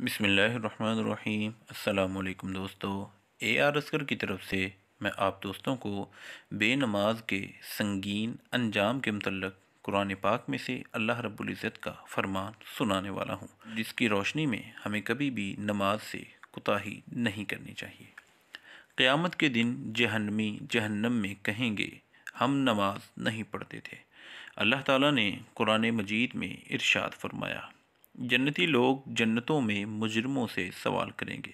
بسم اللہ الرحمن الرحیم۔ السلام علیکم دوستو، اے آر اسکر کی طرف سے میں آپ دوستوں کو بے نماز کے سنگین انجام کے متعلق قرآن پاک میں سے اللہ رب العزت کا فرمان سنانے والا ہوں، جس کی روشنی میں ہمیں کبھی بھی نماز سے کوتاہی نہیں کرنی چاہیے۔ قیامت کے دن جہنمی جہنم میں کہیں گے ہم نماز نہیں پڑھتے تھے۔ اللہ تعالیٰ نے قرآن مجید میں ارشاد فرمایا، جنتی لوگ جنتوں میں مجرموں سے سوال کریں گے،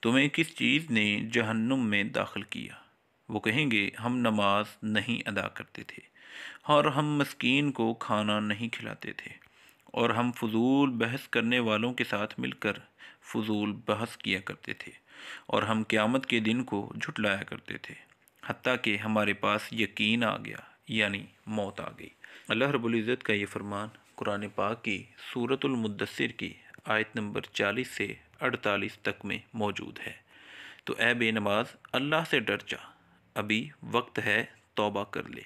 تمہیں کس چیز نے جہنم میں داخل کیا؟ وہ کہیں گے، ہم نماز نہیں ادا کرتے تھے، اور ہم مسکین کو کھانا نہیں کھلاتے تھے، اور ہم فضول بحث کرنے والوں کے ساتھ مل کر فضول بحث کیا کرتے تھے، اور ہم قیامت کے دن کو جھٹلایا کرتے تھے، حتیٰ کہ ہمارے پاس یقین آ گیا، یعنی موت آ گئی۔ اللہ رب العزت کا یہ فرمان قرآن پاک کی سورۃ المدثر کی آیت نمبر 40 سے 48 تک میں موجود ہے۔ تو اے بے نماز، اللہ سے ڈر جا، ابھی وقت ہے، توبہ کر لے۔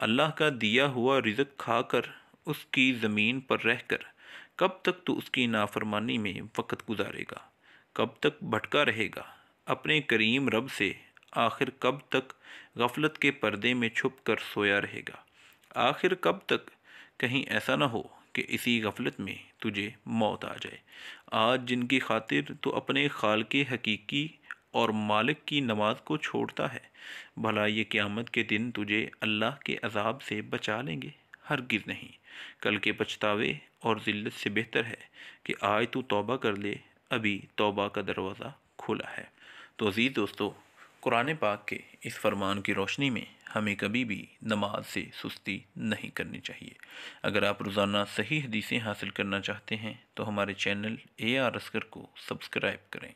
اللہ کا دیا ہوا رزق کھا کر، اس کی زمین پر رہ کر، کب تک تو اس کی نافرمانی میں وقت گزارے گا؟ کب تک بھٹکا رہے گا اپنے کریم رب سے؟ آخر کب تک غفلت کے پردے میں چھپ کر سویا رہے گا؟ آخر کب تک؟ کہیں ایسا نہ ہو کہ اسی غفلت میں تجھے موت آ جائے۔ آج جن کی خاطر تو اپنے خالق حقیقی اور مالک کی نماز کو چھوڑتا ہے، بھلا یہ قیامت کے دن تجھے اللہ کے عذاب سے بچا لیں گے؟ ہرگز نہیں۔ کل کے پچھتاوے اور ذلت سے بہتر ہے کہ آج تو توبہ کر لے، ابھی توبہ کا دروازہ کھلا ہے۔ تو عزیز دوستو، قرآن پاک کے اس فرمان کی روشنی میں ہمیں کبھی بھی نماز سے سستی نہیں کرنی چاہیے۔ اگر آپ روزانہ صحیح حدیثیں حاصل کرنا چاہتے ہیں تو ہمارے چینل اے آر اسکر کو سبسکرائب کریں۔